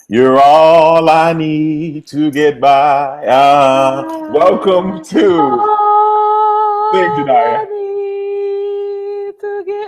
You're all I need to get by. Welcome to Sing Janaya.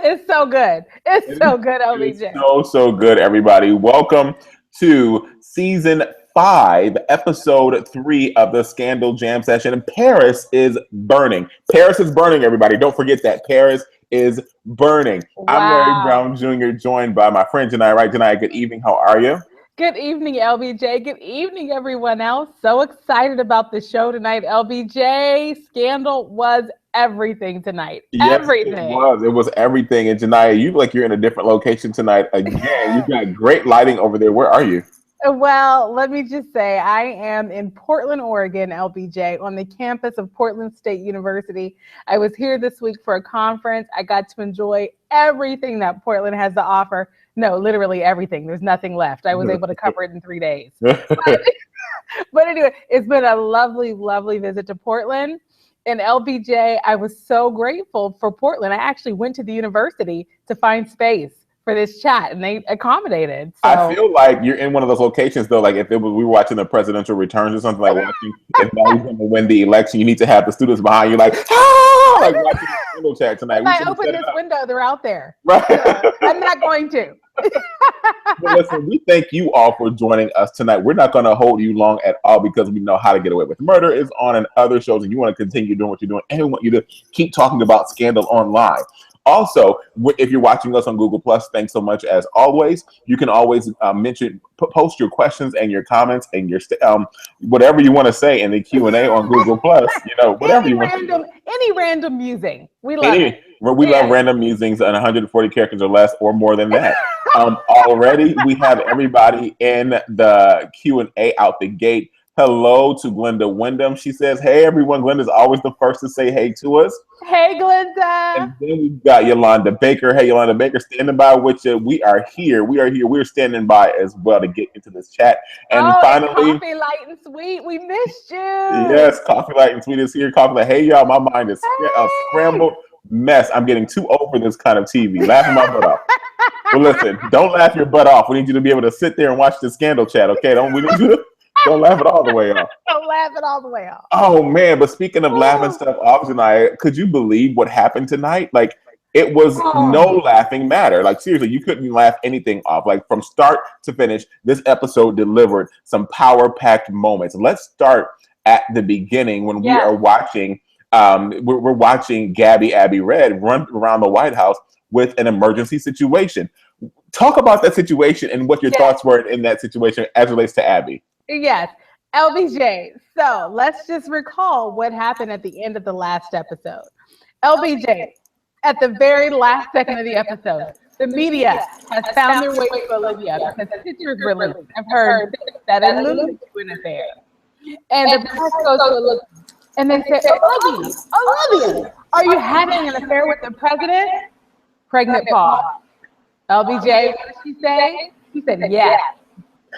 It's so good. It's so good, It's LBJ. so good, everybody. Welcome to season 5, episode 3 of the Scandal Jam Session. And Paris is burning. Paris is burning, everybody. Don't forget that. Paris is burning. Wow. I'm Larry Brown Jr., joined by my friend Janaya. Right, Janaya, good evening. How are you? Good evening, LBJ. Good evening, everyone else. So excited about the show tonight, LBJ. Scandal was everything tonight. Yes, everything. It was everything. And Janaya, you look like you're in a different location tonight. Again, you've got great lighting over there. Where are you? Well, let me just say, I am in Portland, Oregon, LBJ, on the campus of Portland State University. I was here this week for a conference. I got to enjoy everything that Portland has to offer. No, literally everything. There's nothing left. I was able to cover it in 3 days. But anyway, it's been a lovely, lovely visit to Portland. And LBJ, I was so grateful for Portland. I actually went to the university to find space for this chat, and they accommodated. So. I feel like you're in one of those locations, though, like if it was we were watching the presidential returns or something, like watching if Mellie's going to win the election, you need to have the students behind you, like watching the Scandal chat tonight. If I open this window, they're out there. Right. So I'm not going to. Well, listen, we thank you all for joining us tonight. We're not going to hold you long at all because we know How to Get Away with Murder is on and other shows, and you want to continue doing what you're doing, and we want you to keep talking about Scandal online. Also, if you're watching us on Google Plus, thanks so much as always. You can always post your questions and your comments and your whatever you want to say in the Q&A on Google Plus. Whatever you want. Any random musing, we love it. We love random musings and 140 characters or less, or more than that. Already, we have everybody in the Q&A out the gate. Hello to Glenda Wyndham. She says, hey, everyone. Glenda's always the first to say hey to us. Hey, Glenda. And then we've got Yolanda Baker. Hey, Yolanda Baker, standing by with you. We are here. We're standing by as well to get into this chat. And finally, Coffee Light and Sweet, we missed you. Yes, Coffee Light and Sweet is here. Coffee Light, hey, y'all, my mind is a scrambled mess. I'm getting too old for this kind of TV. Laughing my butt off. Well, listen, don't laugh your butt off. We need you to be able to sit there and watch the Scandal chat, okay? Don't laugh it all the way off. Don't laugh it all the way off. Oh, man. But speaking of laughing stuff off tonight, could you believe what happened tonight? Like, it was no laughing matter. Like, seriously, you couldn't laugh anything off. Like, from start to finish, this episode delivered some power-packed moments. Let's start at the beginning when we are watching, we're watching Abby Red run around the White House with an emergency situation. Talk about that situation and what your thoughts were in that situation as it relates to Abby. Yes, LBJ. So let's just recall what happened at the end of the last episode. LBJ, at the very last second of the episode, the media has found their way to Olivia because the pictures were released. I've heard that it alluded to an affair. And the press goes to Olivia and they say, Olivia, are you having an affair with the president? Pregnant pause. LBJ, what did she say? She said, yes.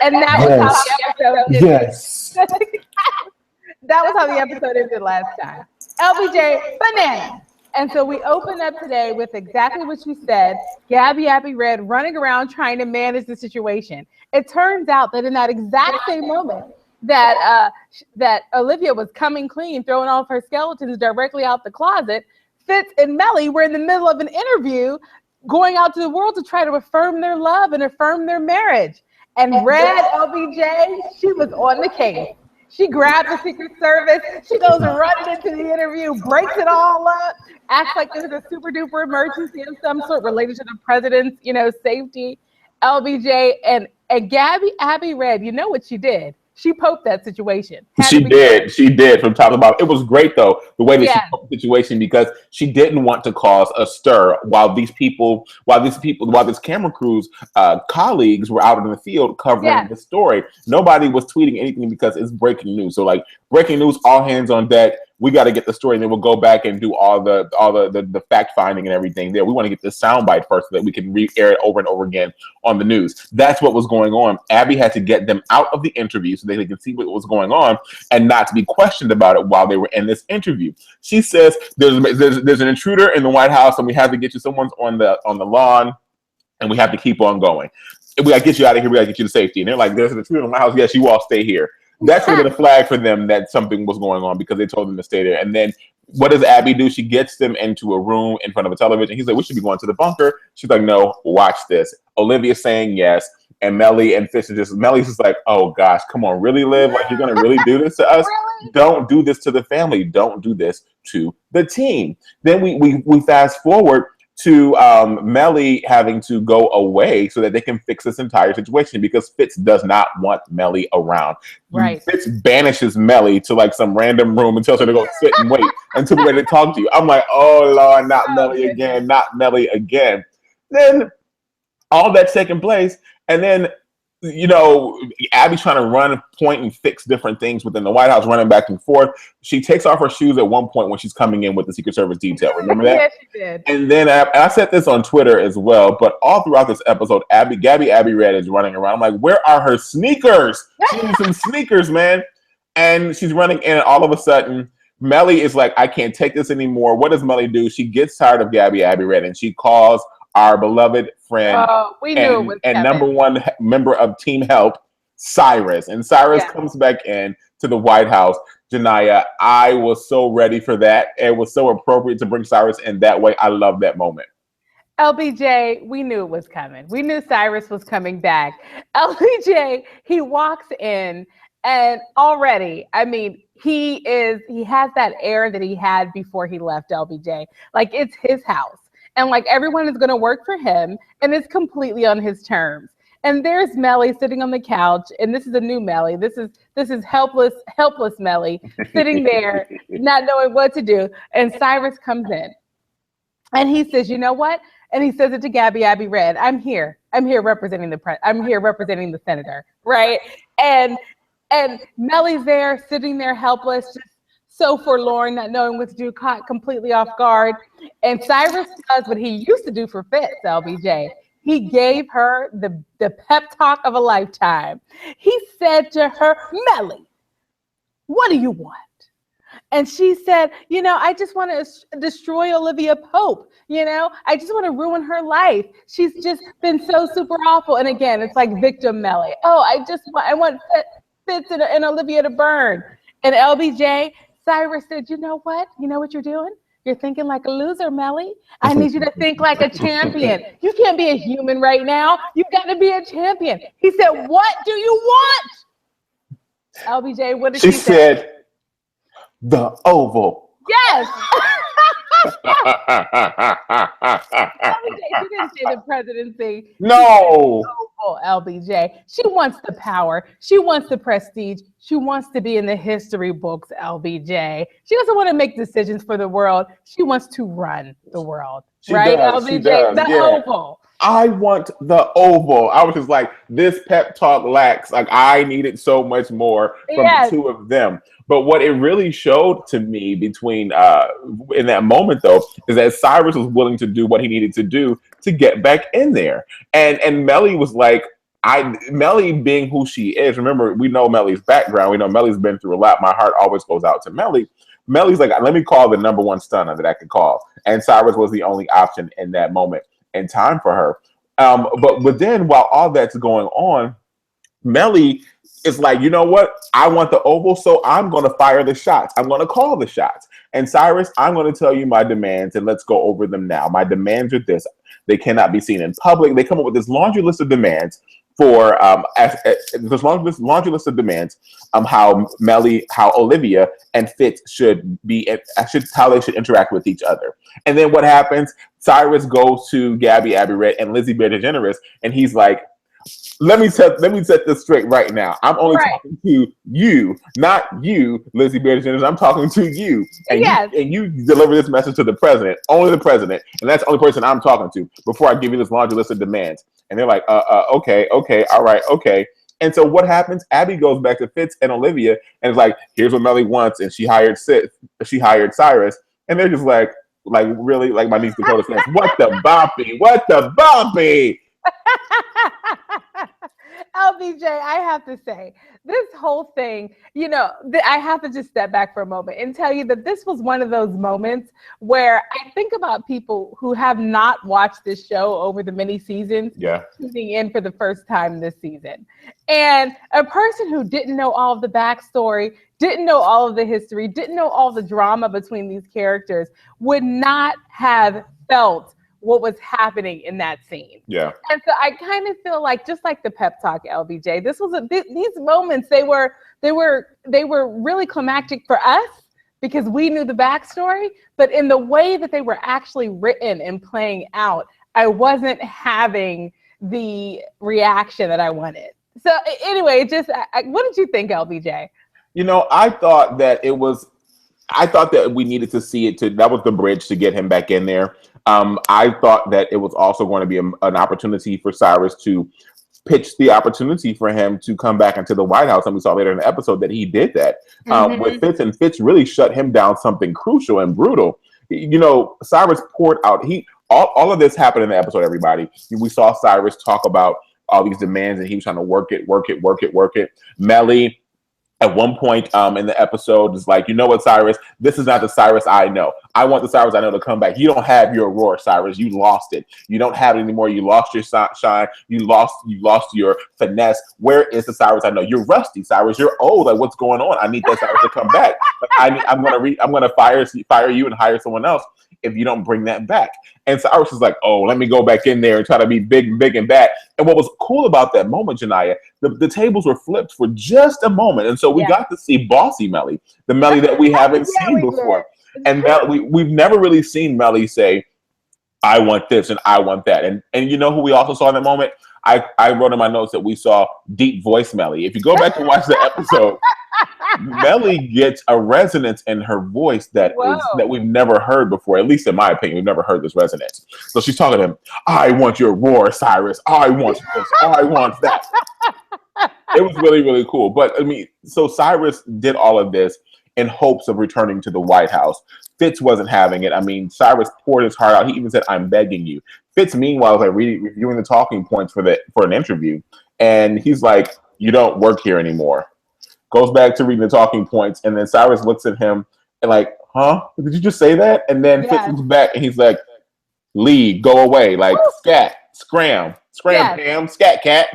And that was how the episode ended. Yes. That was how the episode ended last time. LBJ, banana. And so we open up today with exactly what you said, Abby Red running around trying to manage the situation. It turns out that in that exact same moment that Olivia was coming clean, throwing all of her skeletons directly out the closet, Fitz and Mellie were in the middle of an interview going out to the world to try to affirm their love and affirm their marriage. And Red, LBJ, she was on the case. She grabbed the Secret Service. She goes running into the interview, breaks it all up, acts like there's a super duper emergency of some sort related to the president's, safety. LBJ and Abby Red, you know what she did? She poked that situation. She did from top to bottom. It was great though, the way that she poked the situation, because she didn't want to cause a stir while this camera crew's colleagues were out in the field covering the story. Nobody was tweeting anything because it's breaking news. So like breaking news, all hands on deck. We got to get the story, and then we'll go back and do all the fact finding and everything there. We want to get the soundbite first so that we can re-air it over and over again on the news. That's what was going on. Abby had to get them out of the interview so they could see what was going on and not to be questioned about it while they were in this interview. She says there's an intruder in the White House, and we have to get you. Someone's on the lawn, and we have to keep on going. we gotta get you out of here. We gotta get you to safety. And they're like, there's an intruder in my house. Yes, you all stay here. That's a little flag for them that something was going on because they told them to stay there. And then what does Abby do? She gets them into a room in front of a television. He's like, we should be going to the bunker. She's like, no, watch this. Olivia's saying yes. And Mellie and Fitz Mellie's just like, oh gosh, come on, really, Liv? Like, you're gonna really do this to us? Really? Don't do this to the family. Don't do this to the team. Then we fast forward to Mellie having to go away so that they can fix this entire situation because Fitz does not want Mellie around. Right. Fitz banishes Mellie to like some random room and tells her to go sit and wait until we're ready to talk to you. I'm like, oh Lord, not Mellie again, not Mellie again. Then all that's taking place, and then Abby's trying to run, point, and fix different things within the White House, running back and forth. She takes off her shoes at one point when she's coming in with the Secret Service detail. Remember that? Yes, she did. And then I said this on Twitter as well, but all throughout this episode, Gabby Red is running around. I'm like, where are her sneakers? She needs some sneakers, man. And she's running in, and all of a sudden, Mellie is like, I can't take this anymore. What does Mellie do? She gets tired of Gabby Red, and she calls our beloved friend and number one member of Team Help, Cyrus. And Cyrus comes back in to the White House. Janiyah, I was so ready for that. It was so appropriate to bring Cyrus in that way. I love that moment. LBJ, we knew it was coming. We knew Cyrus was coming back. LBJ, he walks in and already, I mean, he has that air that he had before he left LBJ. Like, it's his house. And like everyone is going to work for him, and it's completely on his terms. And there's Mellie sitting on the couch, and this is a new Mellie. This is helpless Mellie sitting there, not knowing what to do. And Cyrus comes in, and he says, "You know what?" And he says it to Gabby Red. I'm here representing I'm here representing the senator, right? And Mellie's there, sitting there, helpless, just so forlorn, not knowing what to do, caught completely off guard. And Cyrus does what he used to do for Fitz, LBJ. He gave her the pep talk of a lifetime. He said to her, Mellie, what do you want? And she said, I just want to destroy Olivia Pope. I just want to ruin her life. She's just been so super awful. And again, it's like victim Mellie. Oh, I want Fitz and Olivia to burn. And LBJ, Cyrus said, you know what? You know what you're doing? You're thinking like a loser, Mellie. I need you to think like a champion. You can't be a human right now. You've got to be a champion. He said, what do you want? LBJ, what did she say? She said, the Oval. Yes. She didn't say the presidency. No. LBJ. She wants the power. She wants the prestige. She wants to be in the history books, LBJ. She doesn't want to make decisions for the world. She wants to run the world. Right, LBJ? The Oval. I want the Oval. I was just like, this pep talk lacks. Like, I needed so much more from the two of them. But what it really showed to me between in that moment, though, is that Cyrus was willing to do what he needed to do to get back in there. And Mellie was like, Mellie being who she is, remember, we know Mellie's background. We know Mellie's been through a lot. My heart always goes out to Mellie. Mellie's like, let me call the number one stunner that I could call. And Cyrus was the only option in that moment in time for her. But then while all that's going on, Mellie is like, you know what? I want the Oval, so I'm going to fire the shots. I'm going to call the shots. And Cyrus, I'm going to tell you my demands, and let's go over them now. My demands are this. They cannot be seen in public. They come up with this laundry list of demands for this laundry list of demands how Olivia and Fitz should how they should interact with each other. And then what happens? Cyrus goes to Gabby Red and Lizzie Bear DeGeneres, and he's like, let me set this straight right now. I'm only talking to you, not you, Lizzie Bear DeGeneres. I'm talking to you. And, you deliver this message to the president, only the president, and that's the only person I'm talking to before I give you this laundry list of demands. And they're like, okay, all right, okay. And so what happens? Abby goes back to Fitz and Olivia and is like, here's what Mellie wants. And she hired Cyrus. And they're just like really, like my niece Dakota says, what the boppy? LBJ, LBJ, I have to say, this whole thing, I have to just step back for a moment and tell you that this was one of those moments where I think about people who have not watched this show over the many seasons, tuning in for the first time this season. And a person who didn't know all of the backstory, didn't know all of the history, didn't know all the drama between these characters would not have felt what was happening in that scene. Yeah. And so I kind of feel like, just like the pep talk, LBJ, this was these moments, they were really climactic for us because we knew the backstory, but in the way that they were actually written and playing out, I wasn't having the reaction that I wanted. So anyway, what did you think, LBJ? I thought that we needed to see it that was the bridge to get him back in there. I thought that it was also going to be an opportunity for Cyrus to pitch the opportunity for him to come back into the White House. And we saw later in the episode that he did that with Fitz, and Fitz really shut him down something crucial and brutal. Cyrus poured out, all of this happened in the episode, everybody. We saw Cyrus talk about all these demands and he was trying to work it. Mellie, at one point in the episode, is like, you know what, Cyrus? This is not the Cyrus I know. I want the Cyrus I know to come back. You don't have your roar, Cyrus. You lost it. You don't have it anymore. You lost your shine. You lost your finesse. Where is the Cyrus I know? You're rusty, Cyrus. You're old. Like, what's going on? I need that Cyrus to come back. But I'm gonna fire you and hire someone else if you don't bring that back. And Cyrus is like, oh, let me go back in there and try to be big and bad. And what was cool about that moment, Janiyah, the tables were flipped for just a moment. And so we got to see bossy Mellie, the Mellie that we haven't seen before. And we've never really seen Mellie say, I want this and I want that. And you know who we also saw in that moment? I wrote in my notes that we saw deep voice Mellie. If you go back and watch the episode, Mellie gets a resonance in her voice that we've never heard before. At least in my opinion, we've never heard this resonance. So she's talking to him, I want your roar, Cyrus. I want this. I want that. It was really, really cool. But so Cyrus did all of this in hopes of returning to the White House. Fitz wasn't having it. Cyrus poured his heart out. He even said, I'm begging you. Fitz, meanwhile, was reviewing the talking points for an interview. And he's like, you don't work here anymore. Goes back to reading the talking points. And then Cyrus looks at him and like, huh? Did you just say that? And then Fitz looks back and he's like, leave, go away. Like, scat, scram, Pam, scat, cat.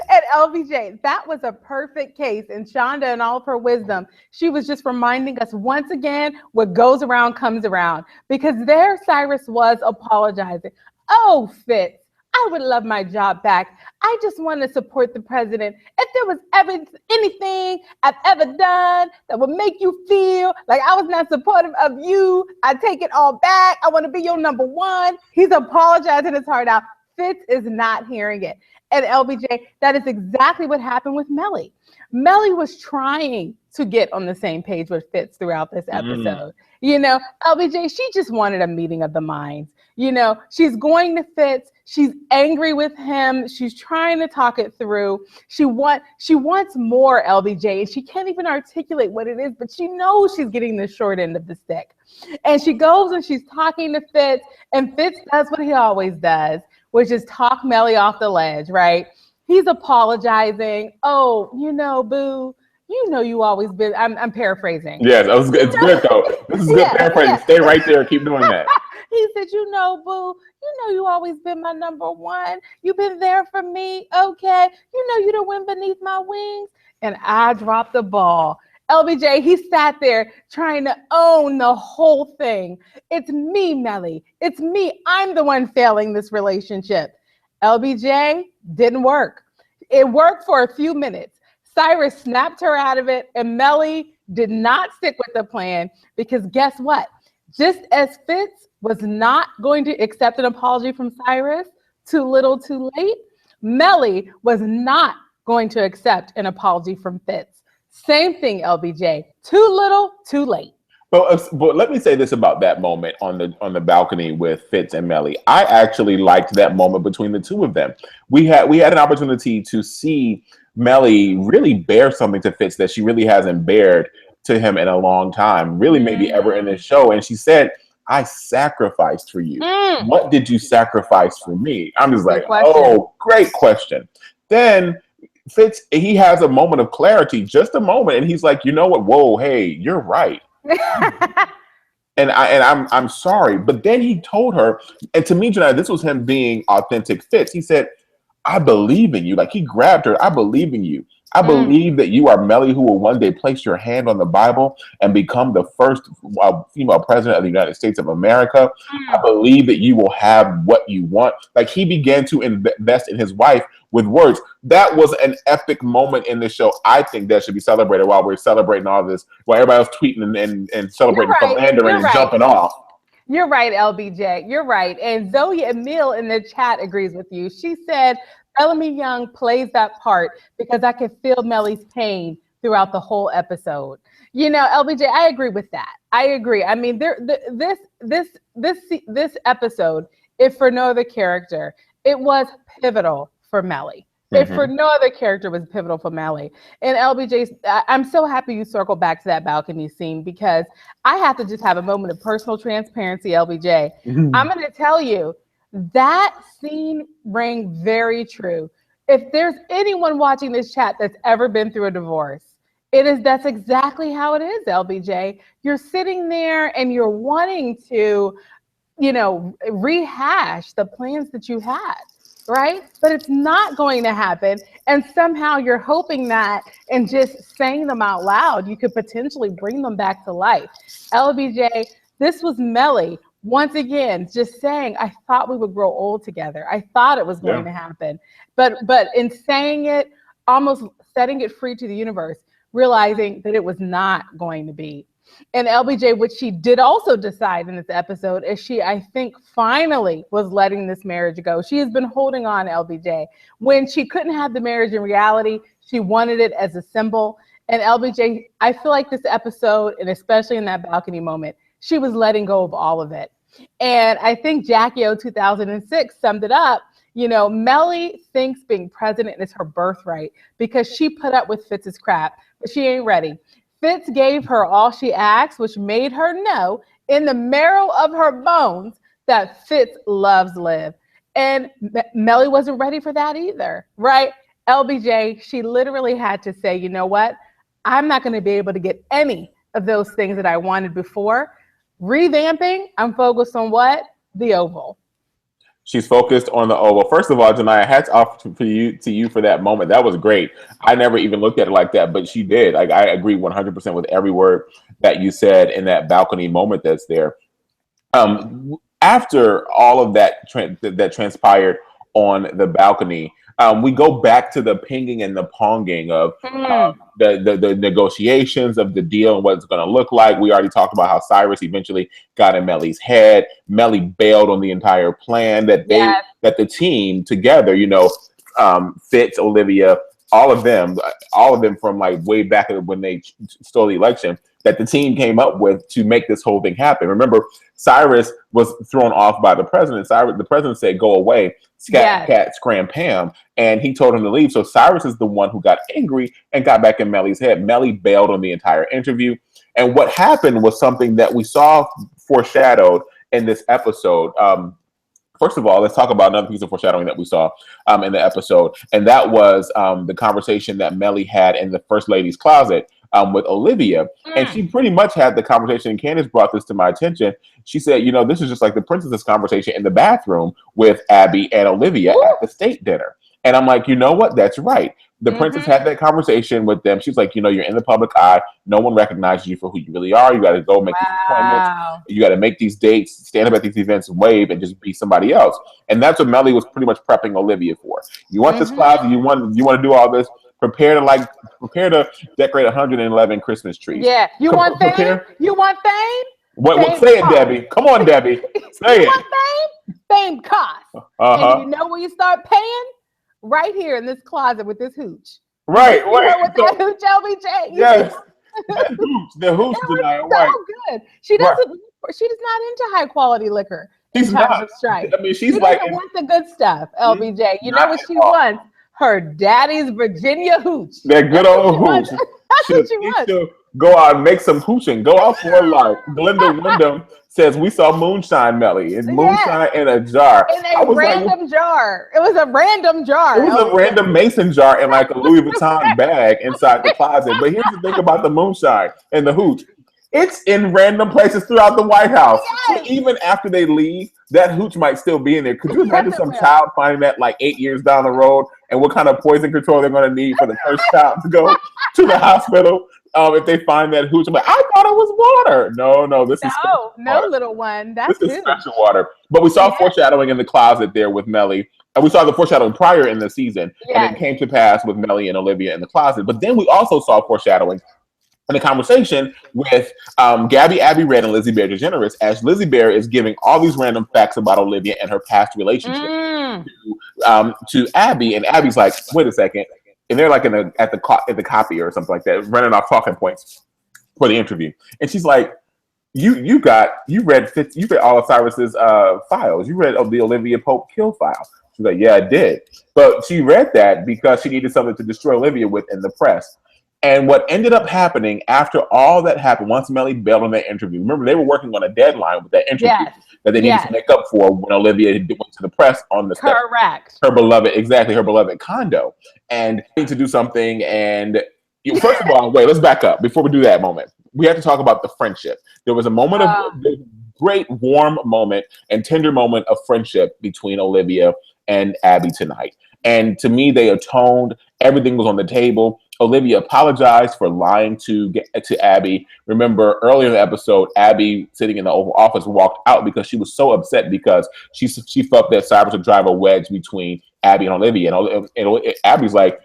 And LBJ, that was a perfect case. And Shonda, in all of her wisdom, she was just reminding us once again, what goes around comes around. Because there Cyrus was apologizing. Oh, Fitz, I would love my job back. I just want to support the president. If there was ever anything I've ever done that would make you feel like I was not supportive of you, I take it all back. I want to be your number one. He's apologizing his heart out. Fitz is not hearing it. And LBJ, that is exactly what happened with Mellie. Mellie was trying to get on the same page with Fitz throughout this episode. LBJ, she just wanted a meeting of the minds. She's going to Fitz. She's angry with him. She's trying to talk it through. She wants more, LBJ, and she can't even articulate what it is, but she knows she's getting the short end of the stick. And she goes and she's talking to Fitz, and Fitz does what he always does, which is talk Mellie off the ledge, right? He's apologizing. Oh, boo, you always been, I'm paraphrasing. Yes, it's good though. This is good paraphrasing. Stay right there. Keep doing that. He said, boo, you always been my number one. You've been there for me. Okay. You the wind beneath my wings. And I dropped the ball. LBJ, he sat there trying to own the whole thing. It's me, Mellie. It's me. I'm the one failing this relationship. LBJ, didn't work. It worked for a few minutes. Cyrus snapped her out of it, and Mellie did not stick with the plan because guess what? Just as Fitz was not going to accept an apology from Cyrus, too little, too late, Mellie was not going to accept an apology from Fitz. Same thing, LBJ. Too little, too late. But let me say this about that moment on the balcony with Fitz and Mellie. I actually liked that moment between the two of them. We had an opportunity to see Mellie really bear something to Fitz that she really hasn't bared to him in a long time, really maybe ever in this show. And she said, I sacrificed for you. What did you sacrifice for me? I'm just like, oh, great question. Then Fitz, he has a moment of clarity, just a moment, and he's like, you know what? Whoa, hey, you're right. I'm sorry. But then he told her, and to me, Janai, this was him being authentic Fitz. He said, I believe in you. Like he grabbed her. I believe in you. I believe that you are Mellie, who will one day place your hand on the Bible and become the first female president of the United States of America. I believe that you will have what you want. Like he began to invest in his wife with words. That was an epic moment in the show. I think that should be celebrated while we're celebrating all this, while everybody else tweeting and celebrating philandering and jumping off. You're right, LBJ. You're right. And Zoe Emile in the chat agrees with you. She said, Bellamy Young plays that part because I could feel Mellie's pain throughout the whole episode. You know, LBJ, I agree with that. I agree. I mean, this episode, if for no other character, it was pivotal for Mellie. If for no other character was pivotal for Mellie. And LBJ, I'm so happy you circled back to that balcony scene because I have to just have a moment of personal transparency, LBJ. I'm going to tell you, that scene rang very true. If there's anyone watching this chat that's ever been through a divorce, that's exactly how it is, LBJ. You're sitting there and you're wanting to, you know, rehash the plans that you had. Right? But it's not going to happen. And somehow you're hoping that and just saying them out loud, you could potentially bring them back to life. LBJ, this was Mellie once again, just saying, I thought we would grow old together. I thought it was going to happen. But in saying it, almost setting it free to the universe, realizing that it was not going to be. And LBJ, which she did also decide in this episode, is she, I think, finally was letting this marriage go. She has been holding on, LBJ. When she couldn't have the marriage in reality, she wanted it as a symbol. And LBJ, I feel like this episode, and especially in that balcony moment, she was letting go of all of it. And I think Jackie O 2006 summed it up. You know, Mellie thinks being president is her birthright because she put up with Fitz's crap, but she ain't ready. Fitz gave her all she asked, which made her know in the marrow of her bones that Fitz loves Liv. And Mellie wasn't ready for that either, right? LBJ, she literally had to say, you know what? I'm not going to be able to get any of those things that I wanted before. Revamping, I'm focused on what? The Oval. She's focused on the Oval. First of all, Janiyah, hats off to you for that moment. That was great. I never even looked at it like that, but she did. Like, I agree 100% with every word that you said in that balcony moment that's there. After all of that that transpired on the balcony, we go back to the pinging and the ponging of the negotiations of the deal and what it's going to look like. We already talked about how Cyrus eventually got in Mellie's head. Mellie bailed on the entire plan that the team together, you know, Fitz, Olivia, all of them from like way back when they stole the election, that the team came up with to make this whole thing happen. Remember, Cyrus was thrown off by the president. The president said, go away, scat, cat, scram, Pam. And he told him to leave. So Cyrus is the one who got angry and got back in Mellie's head. Mellie bailed on the entire interview. And what happened was something that we saw foreshadowed in this episode. First of all, let's talk about another piece of foreshadowing that we saw in the episode. And that was the conversation that Mellie had in the First Lady's closet with Olivia. And she pretty much had the conversation, and Candace brought this to my attention. She said, you know, this is just like the princess's conversation in the bathroom with Abby and Olivia at the state dinner. And I'm like, you know what? That's right. The princess had that conversation with them. She's like, you know, you're in the public eye. No one recognizes you for who you really are. You got to go make these appointments. You got to make these dates, stand up at these events, wave, and just be somebody else. And that's what Mellie was pretty much prepping Olivia for. You want this closet? You want to do all this? Prepare to decorate 111 Christmas trees. Yeah. You want fame? You want fame? What say it, Debbie. Come on, Debbie. Say it. Want fame? Fame costs. And you know where you start paying? Right here in this closet with this hooch. Right. You know, with that hooch, LBJ. Yes. The hooch tonight. Right. So good. She doesn't. She's not into high quality liquor. She's not. I mean, she doesn't want the good stuff, LBJ. You know what she wants? Her daddy's Virginia hooch. That good old hooch. That's what she wants. To go out and make some hooching. Go out for a life. Glenda Wyndham says, "We saw moonshine, Mellie. It's moonshine in a jar." In a random jar. It was a random jar. It was a random mason jar in like a Louis Vuitton bag inside the closet. But here's the thing about the moonshine and the hooch. It's in random places throughout the White House. Yes. So even after they leave, that hooch might still be in there. Could you imagine some child finding that like 8 years down the road, and what kind of poison control they're going to need for the first child to go to the hospital if they find that hooch? I'm like, I thought it was water. No, this is water. Little one. This is special water. But we saw foreshadowing in the closet there with Mellie. And we saw the foreshadowing prior in the season, and it came to pass with Mellie and Olivia in the closet. But then we also saw foreshadowing in a conversation with Gabby, Abby Red, and Lizzie Bear DeGeneres, as Lizzie Bear is giving all these random facts about Olivia and her past relationship to Abby, and Abby's like, "Wait a second," and they're like at the copy or something like that, running off talking points for the interview, and she's like, "You read all of Cyrus's files. You read the Olivia Pope kill file." She's like, "Yeah, I did," but she read that because she needed something to destroy Olivia with in the press. And what ended up happening after all that happened, once Mellie bailed on that interview, remember they were working on a deadline with that interview that they needed to make up for when Olivia went to the press on the correct her beloved condo, and need to do something. And first of all, wait, let's back up before we do that moment. We have to talk about the friendship. There was a moment of great warm moment and tender moment of friendship between Olivia and Abby tonight. And to me, they atoned. Everything was on the table. Olivia apologized for lying to Abby. Remember earlier in the episode, Abby sitting in the Oval Office walked out because she was so upset because she felt that Cyrus would drive a wedge between Abby and Olivia. And Abby's like,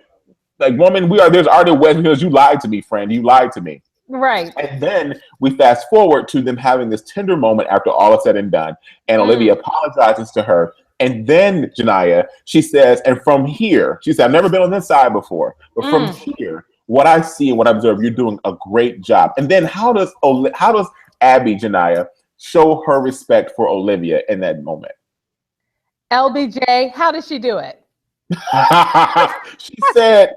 woman, there's already a wedge because you lied to me, friend. You lied to me. Right. And then we fast forward to them having this tender moment after all is said and done. And Olivia apologizes to her. And then, Janiyah, she says, and from here, she said, I've never been on this side before, but from here, what I see and what I observe, you're doing a great job. And then how does Abby, Janiyah, show her respect for Olivia in that moment? LBJ, how did she do it? She said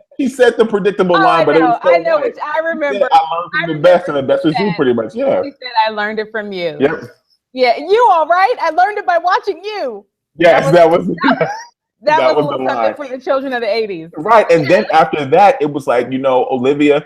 the predictable line, but it was so I know, which I remember. I learned from the best, and the best was you, pretty much. Yeah. She said, I learned it from you. Yep. Yeah, you all right? I learned it by watching you. Yes, that was the line for the children of the 80s. Right. And then after that, it was like, Olivia's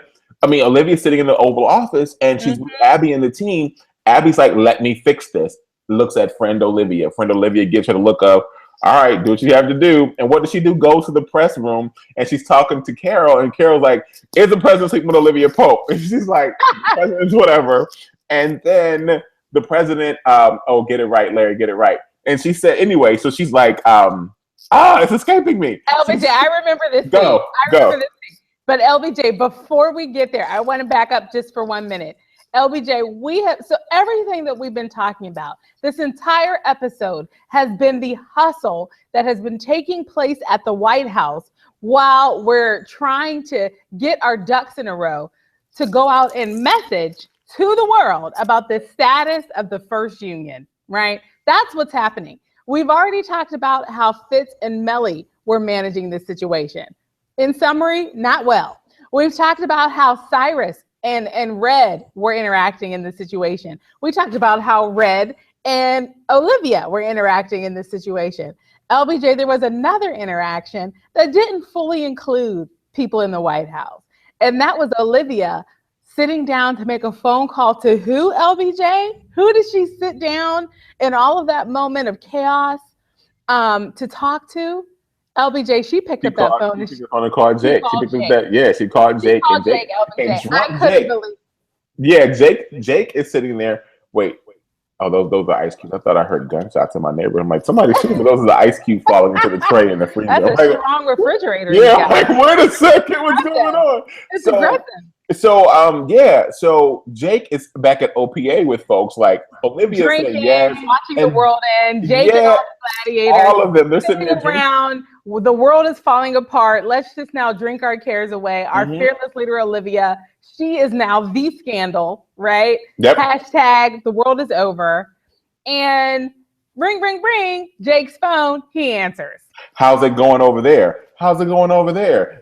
sitting in the Oval Office and she's with Abby and the team. Abby's like, let me fix this. Looks at friend Olivia. Friend Olivia gives her the look of, all right, do what you have to do. And what does she do? Goes to the press room and she's talking to Carol. And Carol's like, is the president sleeping with Olivia Pope? And she's like, whatever. And then the president, get it right, Larry, get it right. And she said, anyway, so she's like, it's escaping me. LBJ, I remember this Go. But LBJ, before we get there, I want to back up just for 1 minute. LBJ, so everything that we've been talking about, this entire episode has been the hustle that has been taking place at the White House while we're trying to get our ducks in a row to go out and message to the world about the status of the first union, right? That's what's happening. We've already talked about how Fitz and Mellie were managing this situation. In summary, not well. We've talked about how Cyrus and Red were interacting in this situation. We talked about how Red and Olivia were interacting in this situation. LBJ, there was another interaction that didn't fully include people in the White House. And that was Olivia sitting down to make a phone call to who, LBJ? Who did she sit down in all of that moment of chaos to talk to? LBJ, she picked up that phone. She called Jake. She called Jake. And Jake, I couldn't believe. Yeah, Jake is sitting there. Wait. Oh, those are ice cubes. I thought I heard gunshots in my neighborhood. I'm like, somebody shoot me. Those are the ice cubes falling into the tray in the freezer. That's a strong refrigerator. Yeah, I'm like, wait a second. What's going on? It's aggressive. So Jake is back at OPA with folks like Olivia drinking, said yes, watching the world end. Jake and all the gladiators. All of them. They're sitting there around. The world is falling apart. Let's just now drink our cares away. Our fearless leader, Olivia, she is now the scandal, right? Yep. Hashtag the world is over. And ring, Jake's phone, he answers. How's it going over there?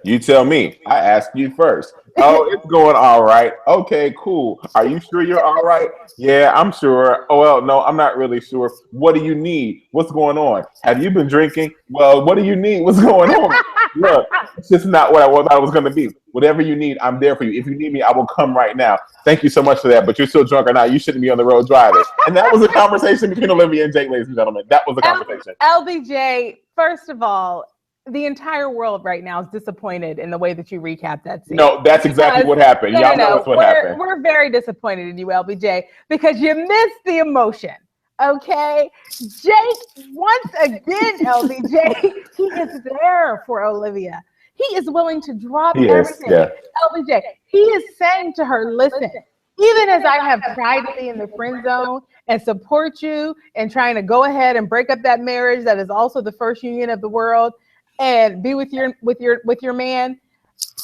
You tell me. I asked you first. Oh, it's going all right. Okay, cool. Are you sure you're all right? Yeah, I'm sure. Oh, well, no, I'm not really sure. What do you need? What's going on? Have you been drinking? Well, what do you need? What's going on? Look, it's just not what thought I was going to be. Whatever you need, I'm there for you. If you need me, I will come right now. Thank you so much for that, but you're still drunk or not. You shouldn't be on the road driving. And that was a conversation between Olivia and Jake, ladies and gentlemen. That was a conversation. LBJ, first of all, the entire world right now is disappointed in the way that you recapped that scene. No, that's exactly what happened. Y'all know that's what happened. We're very disappointed in you, LBJ, because you missed the emotion. Okay? Jake, once again, LBJ, he is there for Olivia. He is willing to drop everything. Yeah. LBJ, he is saying to her, listen, even as I have tried to be in the friend zone and support you and trying to go ahead and break up that marriage that is also the first union of the world, and be with your man,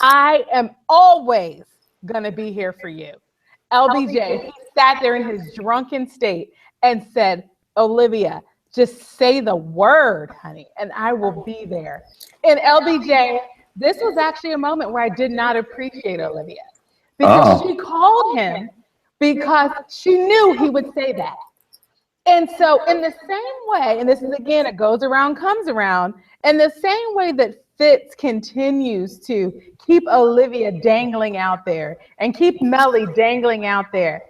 I am always gonna be here for you. LBJ, he sat there in his drunken state and said, Olivia, just say the word, honey, and I will be there. And LBJ, this was actually a moment where I did not appreciate Olivia, because she called him because she knew he would say that. And so in the same way, and this is again, it goes around, comes around, in the same way that Fitz continues to keep Olivia dangling out there and keep Mellie dangling out there,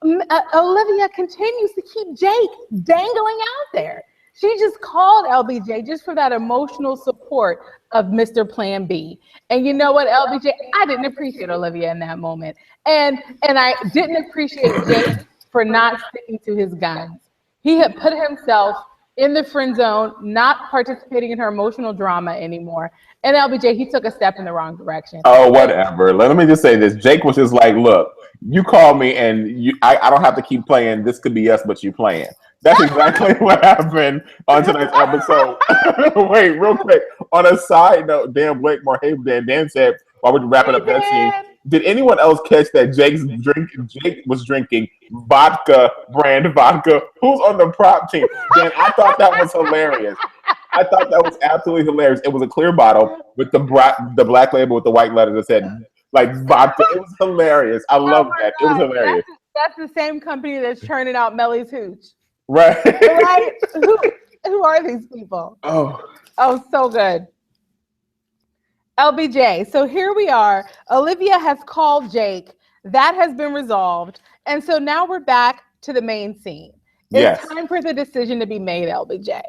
Olivia continues to keep Jake dangling out there. She just called LBJ just for that emotional support of Mr. Plan B. And you know what, LBJ, I didn't appreciate Olivia in that moment. And I didn't appreciate Jake for not sticking to his guns. He had put himself in the friend zone, not participating in her emotional drama anymore. And LBJ, he took a step in the wrong direction. Oh, whatever. Let me just say this. Jake was just like, look, you call me and I don't have to keep playing. This could be us, but you playing. That's exactly what happened on tonight's episode. Wait, real quick. On a side note, Dan Blakemore, hey, Dan said, while we're wrapping up that scene, did anyone else catch that Jake was drinking vodka, brand vodka? Who's on the prop team? Dan, I thought that was hilarious. I thought that was absolutely hilarious. It was a clear bottle with the black label with the white letters that said, like, vodka. It was hilarious. I love that. God. It was hilarious. That's the same company that's churning out Mellie's Hooch. Right. Right? Who are these people? Oh, so good. LBJ, so here we are. Olivia has called Jake. That has been resolved. And so now we're back to the main scene. It's time for the decision to be made, LBJ.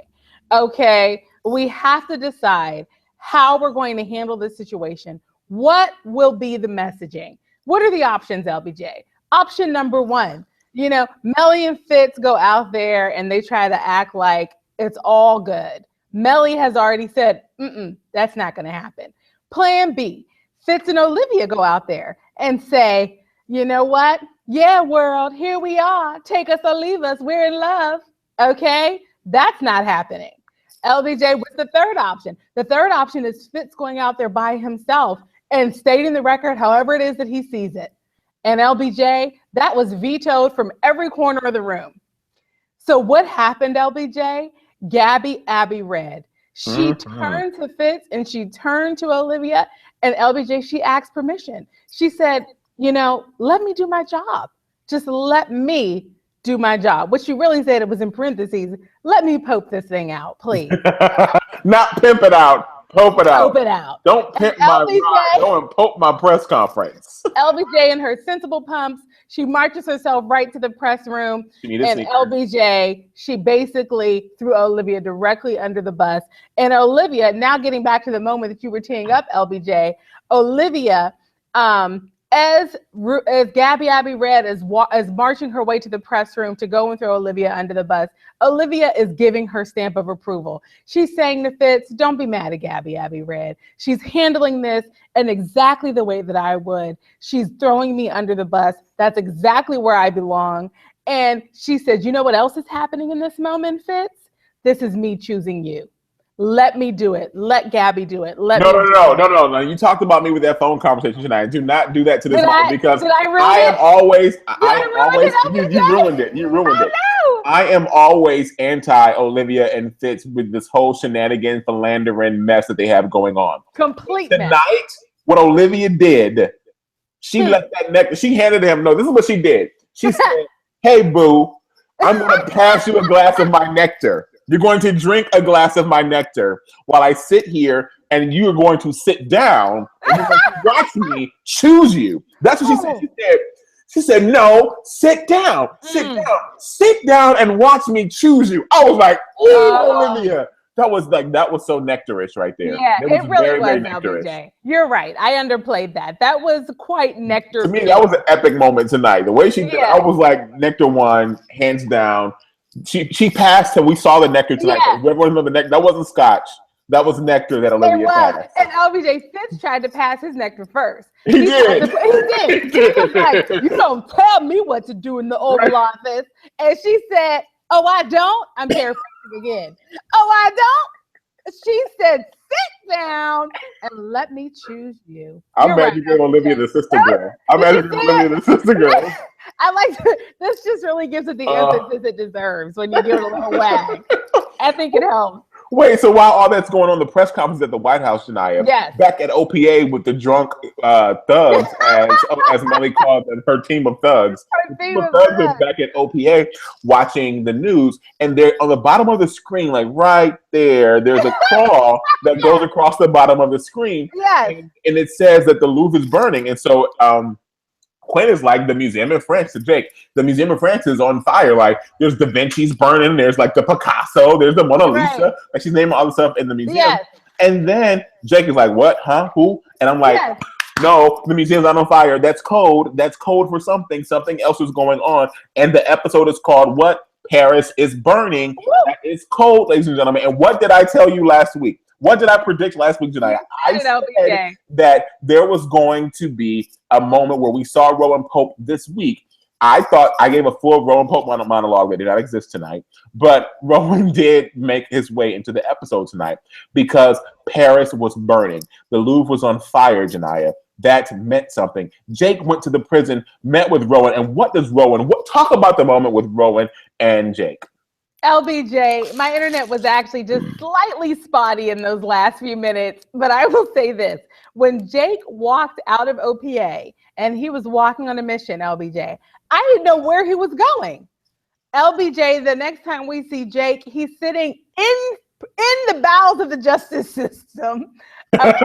Okay, we have to decide how we're going to handle this situation. What will be the messaging? What are the options, LBJ? Option number one, Mellie and Fitz go out there and they try to act like it's all good. Mellie has already said, that's not going to happen. Plan B, Fitz and Olivia go out there and say, you know what? Yeah, world, here we are. Take us or leave us. We're in love. Okay? That's not happening. LBJ, what's the third option? The third option is Fitz going out there by himself and stating the record however it is that he sees it. And LBJ, that was vetoed from every corner of the room. So what happened, LBJ? Abby read. She turned to Fitz and she turned to Olivia, and LBJ, she asked permission. She said, let me do my job. Just let me do my job. What she really said, it was in parentheses, let me poke this thing out, please. Not pimp it out. Pope it out. Pope it out. Don't pimp my ride. Go and poke my press conference. LBJ in her sensible pumps, she marches herself right to the press room. And LBJ, she basically threw Olivia directly under the bus. And Olivia, now getting back to the moment that you were teeing up, LBJ, Olivia, as Abby read is marching her way to the press room to go and throw Olivia under the bus, Olivia is giving her stamp of approval. She's saying to Fitz, don't be mad at Abby read. She's handling this in exactly the way that I would. She's throwing me under the bus. That's exactly where I belong. And she said, you know what else is happening in this moment, Fitz? This is me choosing you. Let me do it. Let Gabby do it. No. You talked about me with that phone conversation tonight. Do not do that to this moment because you ruined it. You ruined it. I am always anti Olivia and Fitz with this whole shenanigans, philandering mess that they have going on. Complete tonight, what Olivia did She left that nectar. She handed him. No, this is what she did. She said, "Hey, boo, I'm going to pass you a glass of my nectar. You're going to drink a glass of my nectar while I sit here, and you are going to sit down and you're going to watch me choose you." That's what she said. She said, "No, sit down, sit down and watch me choose you." I was like, "Ooh, Olivia." That was so nectarish right there. Yeah, it really was, LBJ. You're right. I underplayed that. That was quite nectar. To me, that was an epic moment tonight. The way she did, I was like, nectar won, hands down. She passed, and we saw the nectar tonight. Yeah. Everyone remember the nectar? That wasn't scotch. That was nectar that Olivia passed. And LBJ Fitz tried to pass his nectar first. He did. He was like, "You don't tell me what to do in the Oval Office." And she said, "Oh, I don't." I'm paraphrasing again. "Oh, I don't." She said, "Sit down and let me choose you." I'm mad you gave Olivia the sister girl. I'm mad you gave Olivia the sister girl. I like this. Just really gives it the emphasis it deserves when you give it a little wag. I think it helps. Wait, so while all that's going on, the press conference at the White House, Shania, back at OPA with the drunk thugs, as Mellie called them, her team of thugs. Her team of thugs is back at OPA watching the news, and they're on the bottom of the screen, like right there's a claw that goes across the bottom of the screen, and it says that the Louvre is burning, and so Quinn is like, the Museum of France to Jake. The Museum of France is on fire. Like, there's Da Vinci's burning. There's like the Picasso. There's the Mona Lisa. Like, she's naming all the stuff in the museum. Yes. And then Jake is like, "What? Huh? Who?" And I'm like, "No, the museum's not on fire. That's code. That's code for something. Something else is going on." And the episode is called "What? Paris is Burning." That is code, ladies and gentlemen. And what did I tell you last week? What did I predict last week, Janaya? I said that there was going to be a moment where we saw Rowan Pope this week. I thought I gave a full Rowan Pope monologue that did not exist tonight, but Rowan did make his way into the episode tonight because Paris was burning. The Louvre was on fire, Janaya. That meant something. Jake went to the prison, met with Rowan, and what does Rowan? Talk about the moment with Rowan and Jake. LBJ, my internet was actually just slightly spotty in those last few minutes, but I will say this. When Jake walked out of OPA and he was walking on a mission, LBJ, I didn't know where he was going. LBJ, the next time we see Jake, he's sitting in the bowels of the justice system. It's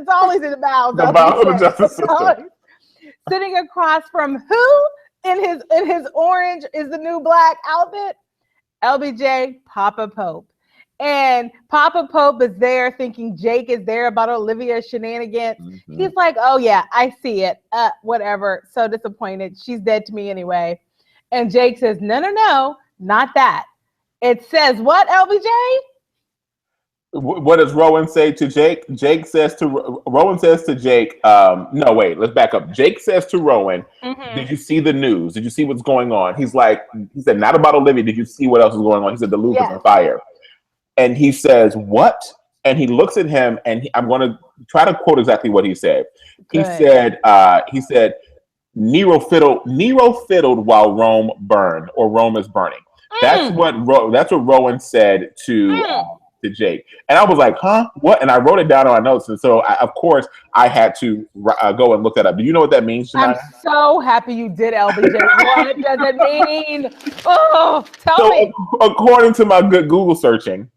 always in the bowels. The bowels of the justice system. Sitting across from who? In his orange is the new black outfit, LBJ, Papa Pope. And Papa Pope is there thinking Jake is there about Olivia's shenanigans. Mm-hmm. He's like, "Oh yeah, I see it. Whatever. So disappointed. She's dead to me anyway." And Jake says, No, not that. It says what, LBJ? What does Rowan say to Jake? Rowan says to Jake, no, wait, let's back up. Jake says to Rowan, "Did you see the news? Did you see what's going on?" He said, "Not about Olivia. Did you see what else is going on?" He said, "The Louvre is on fire." And he says, "What?" And he looks at him, and I'm going to try to quote exactly what he said. Good. He said, Nero fiddled while Rome burned, or Rome is burning. That's what Rowan said to Jake. And I was like, "Huh? What?" And I wrote it down on my notes. And so, of course, I had to go and look that up. Do you know what that means, Shania? I'm so happy you did, LBJ. What does it mean? Oh, tell me. According to my good Google searching,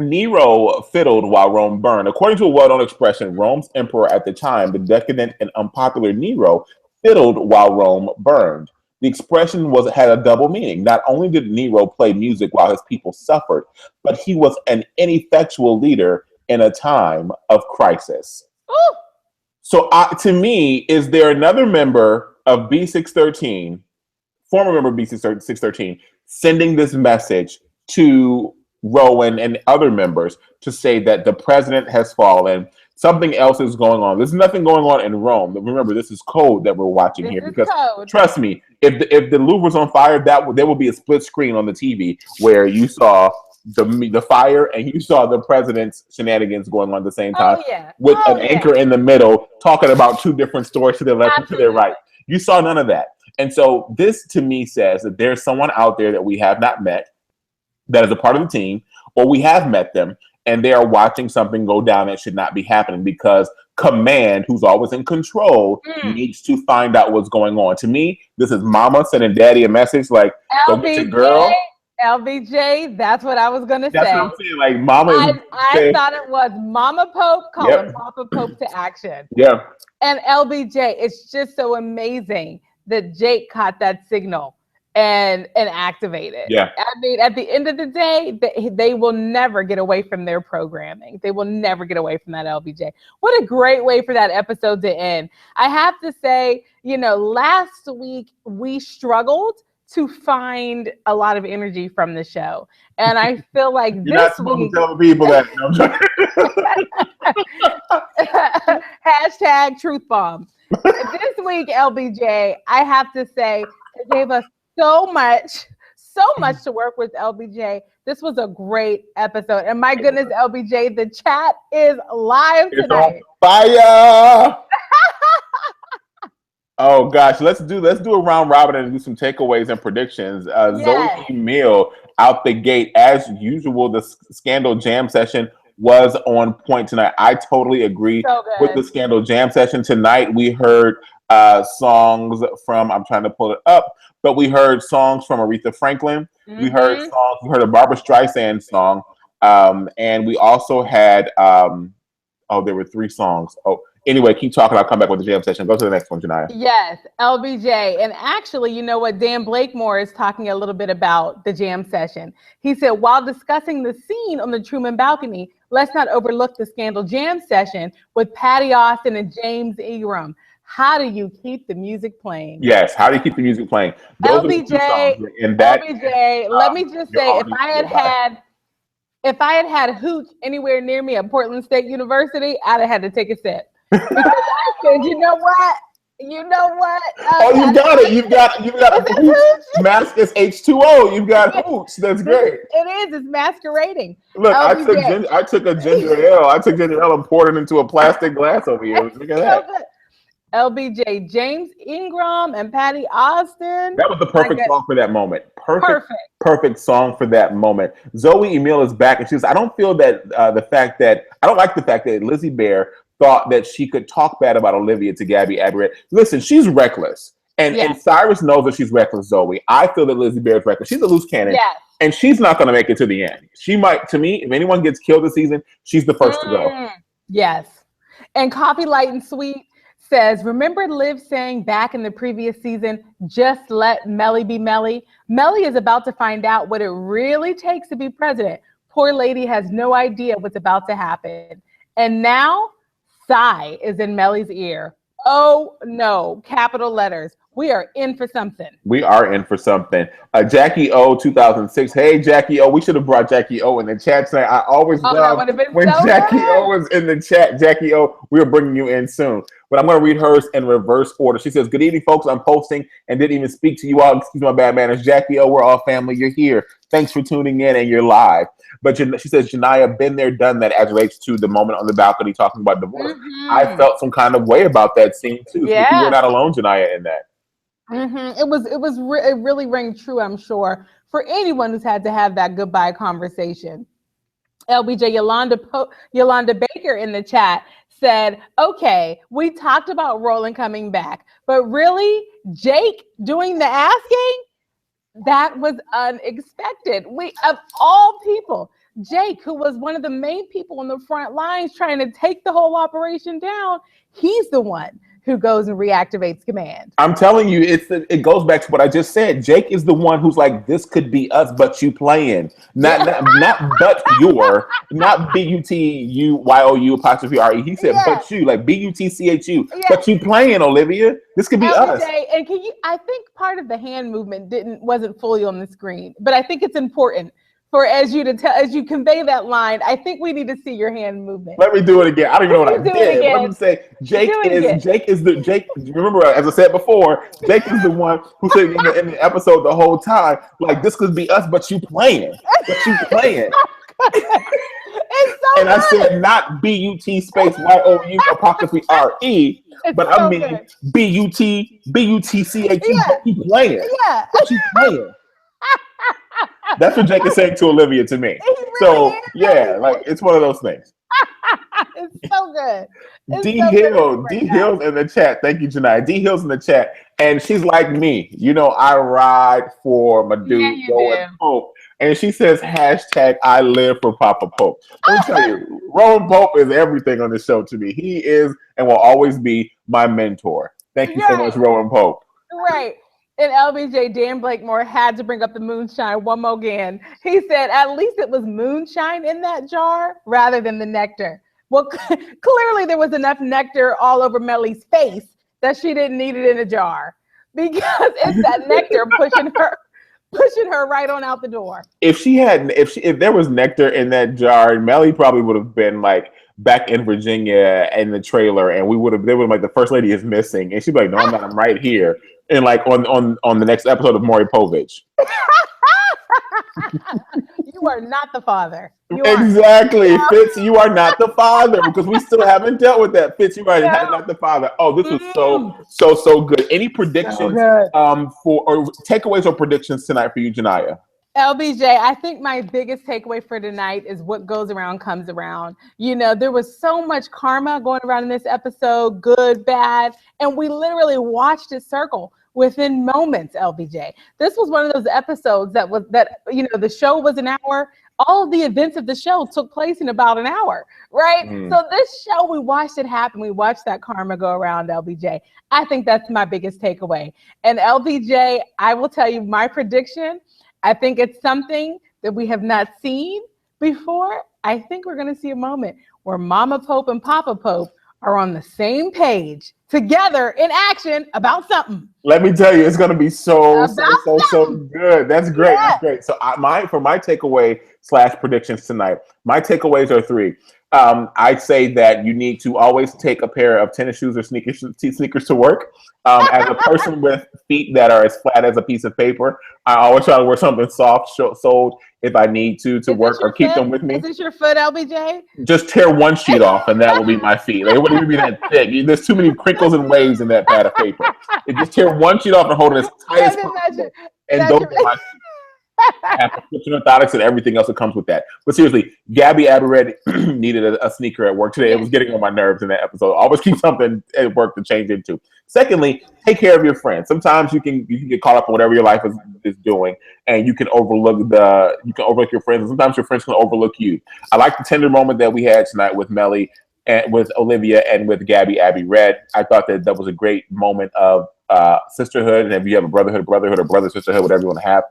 Nero fiddled while Rome burned. According to a well-known expression, Rome's emperor at the time, the decadent and unpopular Nero, fiddled while Rome burned. The expression had a double meaning. Not only did Nero play music while his people suffered, but he was an ineffectual leader in a time of crisis. Ooh. So to me, is there another member of B613, former member of B613, sending this message to Rowan and other members to say that the president has fallen, something else is going on? There's nothing going on in Rome. Remember, this is code that we're watching here. Because trust me, if the Louvre was on fire, there will be a split screen on the TV where you saw the fire and you saw the president's shenanigans going on at the same time, with an anchor in the middle talking about two different stories to their left and to their right. You saw none of that. And so this to me says that there's someone out there that we have not met that is a part of the team, or we have met them and they are watching something go down that should not be happening because Command, who's always in control, needs to find out what's going on. To me, this is Mama sending Daddy a message like, "Go get your girl." LBJ, that's what I was gonna say. That's what I'm saying. Like Mama, I thought it was Mama Pope calling Papa Pope to action. Yeah. And LBJ, it's just so amazing that Jake caught that signal and activated. Yeah. I mean, at the end of the day, they will never get away from their programming. They will never get away from that LBJ. What a great way for that episode to end. I have to say, last week we struggled to find a lot of energy from the show. And I feel like You're this not supposed week... to tell the people that. Hashtag truth bomb. This week, LBJ, I have to say, it gave us so much to work with, LBJ. This was a great episode. And my goodness, LBJ, the chat is live tonight. Fire! Oh gosh, let's do a round robin and do some takeaways and predictions. Zoe Emile out the gate as usual. The Scandal Jam session was on point tonight. I totally agree with the Scandal Jam session tonight. We heard songs from, I'm trying to pull it up, but we heard songs from Aretha Franklin. Mm-hmm. We heard a Barbra Streisand song, and we also had there were 3 songs. Anyway, keep talking. I'll come back with the jam session. Go to the next one, Janiyah. Yes, LBJ. And actually, you know what? Dan Blakemore is talking a little bit about the jam session. He said, while discussing the scene on the Truman balcony, let's not overlook the Scandal Jam session with Patty Austin and James Ingram. How do you keep the music playing? Yes, how do you keep the music playing? Those LBJ, LBJ, let me just say, if I had Hooch anywhere near me at Portland State University, I'd have had to take a sip. Because I said, you know what? You got it. You've got Hooch. Damascus H2O. You've got Hooch. That's great. It is. It's masquerading. Look, I took a ginger ale. I took ginger ale and poured it into a plastic glass over here. Look at that. LBJ, James Ingram and Patty Austin. That was the perfect song for that moment. Perfect song for that moment. Zoe Emile is back, and she says, I don't like the fact that Lizzie Bear thought that she could talk bad about Olivia to Gabby Aberrett. Listen, she's reckless. And Cyrus knows that she's reckless, Zoe. I feel that Lizzie Bear is reckless. She's a loose cannon. Yes. And she's not going to make it to the end. She might, to me, if anyone gets killed this season, she's the first to go. Yes. And Coffee Light and Sweet says, remember Liv saying back in the previous season, just let Mellie be Mellie? Mellie is about to find out what it really takes to be president. Poor lady has no idea what's about to happen. And now, Cy is in Mellie's ear. Oh no, capital letters. We are in for something. We are in for something. Jackie O 2006. Hey, Jackie O. We should have brought Jackie O in the chat tonight. I always love when Jackie O was in the chat. Jackie O, we're bringing you in soon. But I'm going to read hers in reverse order. She says, good evening, folks. I'm posting and didn't even speak to you all. Excuse my bad manners. Jackie O, we're all family. You're here. Thanks for tuning in and you're live. But she says, Janiyah, been there, done that as relates to the moment on the balcony talking about divorce. Mm-hmm. I felt some kind of way about that scene too. Yeah. So you were not alone, Janiyah, in that. Mm-hmm. It really rang true, I'm sure, for anyone who's had to have that goodbye conversation. LBJ Yolanda Baker in the chat said, okay, we talked about Roland coming back, but really, Jake doing the asking? That was unexpected. Of all people, Jake, who was one of the main people on the front lines trying to take the whole operation down, he's the one who goes and reactivates command. I'm telling you, it goes back to what I just said. Jake is the one who's like, this could be us, but you playing. Not but you're, not BUTUYOU apostrophe RE. He said, but you, like BUTCHU, but you playing, Olivia. This could be us. And I think part of the hand movement wasn't fully on the screen, but I think it's important for as you convey that line. I think we need to see your hand movement. Let me do it again. I don't even know what I did. Let me say, Jake is. Remember, as I said before, Jake is the one who said in the episode the whole time, like, this could be us, but you playing, And I said not BUT space YOU apostrophe RE, but I mean BUTCHU, but you playing. Yeah. But you playing. That's what Jake is saying to Olivia to me. Really So is. yeah, like it's one of those things. It's so good. It's D so Hill, good. D Hill's in the chat. Thank you, Janai. D Hill's in the chat, and she's like me. You know, I ride for my Yeah, dude, you Rowan do. Pope, and she says hashtag I live for Papa Pope. Let me tell you, Rowan Pope is everything on the show to me. He is and will always be my mentor. Thank you so much, Rowan Pope. Right. And LBJ, Dan Blakemore had to bring up the moonshine one more again. He said at least it was moonshine in that jar rather than the nectar. Well, clearly there was enough nectar all over Mellie's face that she didn't need it in a jar because it's that nectar pushing her right on out the door. If there was nectar in that jar, Mellie probably would have been like back in Virginia in the trailer, and they would have like the first lady is missing, and she'd be like, "No, I'm not. I'm right here." And like on the next episode of Maury Povich. You are not the father. Exactly, Fitz. You are not the father because we still haven't dealt with that. Fitz, you are not the father. Oh, this was so good. Any predictions for or takeaways or predictions tonight for you, Janaya? LBJ, I think my biggest takeaway for tonight is what goes around comes around. You know, there was so much karma going around in this episode, good, bad, and we literally watched it circle within moments, LBJ. This was one of those episodes the show was an hour. All of the events of the show took place in about an hour, right? So this show, we watched it happen. We watched that karma go around, LBJ. I think that's my biggest takeaway. And LBJ, I will tell you my prediction. I think it's something that we have not seen before. I think we're going to see a moment where Mama Pope and Papa Pope are on the same page together in action about something. Let me tell you, it's going to be so good. That's great. Yeah. That's great. So for my takeaway / predictions tonight, my takeaways are 3. I'd say that you need to always take a pair of tennis shoes or sneakers to work. As a person with feet that are as flat as a piece of paper, I always try to wear something soft-soled if I need to work or keep them with me. Is this your foot, LBJ? Just tear one sheet off and that will be my feet. Like, it wouldn't even be that thick. There's too many crinkles and waves in that pad of paper. Just tear one sheet off and hold it as tight as possible. And those are my feet. Have prescription orthotics and everything else that comes with that. But seriously, Gabby Aberred needed a sneaker at work today. It was getting on my nerves in that episode. Always keep something at work to change into. Secondly, take care of your friends. Sometimes you can get caught up in whatever your life is doing, and you can overlook your friends. And sometimes your friends can overlook you. I like the tender moment that we had tonight with Mellie and with Olivia and with Gabby Aberred. I thought that was a great moment of sisterhood. And if you have a brotherhood or brother sisterhood, whatever you want to have.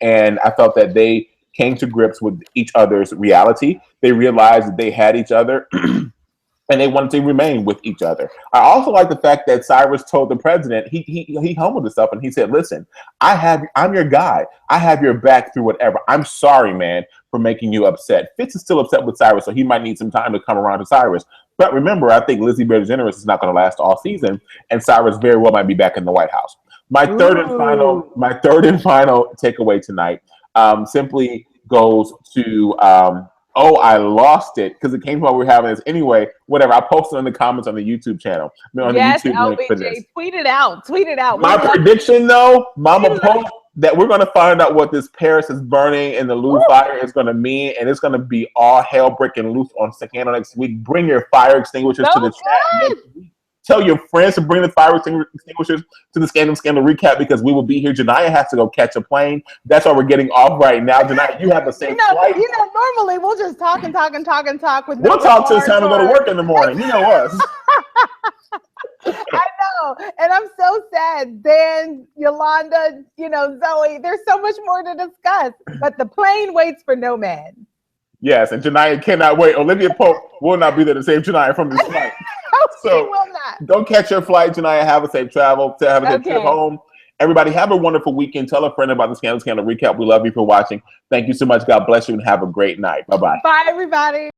And I felt that they came to grips with each other's reality. They realized that they had each other and they wanted to remain with each other. I also like the fact that Cyrus told the president, he humbled himself and he said, listen, I'm your guy. I have your back through whatever. I'm sorry, man, for making you upset. Fitz is still upset with Cyrus, so he might need some time to come around to Cyrus. But remember, I think Lizzie Bear Generous is not going to last all season, and Cyrus very well might be back in the White House. My third and final takeaway tonight simply goes to I lost it because it came from what we were having this anyway. Whatever, I posted in the comments on the YouTube channel. Yes, LBJ, tweet it out. My prediction, though, Mama Pope, that we're going to find out what this Paris is burning and the Lou fire is going to mean, and it's going to be all hell breaking loose on Scandal next week. Bring your fire extinguishers to the chat next week. Tell your friends to bring the fire extinguishers to the Scandal recap because we will be here. Janaya has to go catch a plane. That's why we're getting off right now. Janaya, you have a safe flight. Normally we'll just talk and talk and talk and talk with. We'll talk till it's time to go to work in the morning. You know us. I know, and I'm so sad. Dan, Yolanda, Zoe. There's so much more to discuss, but the plane waits for no man. Yes, and Janaya cannot wait. Olivia Pope will not be there to save Janaya from this flight. So will not. Don't catch your flight, Janaya. Have a safe travel. Have a safe trip home. Everybody, have a wonderful weekend. Tell a friend about the Scandal recap. We love you for watching. Thank you so much. God bless you and have a great night. Bye-bye. Bye, everybody.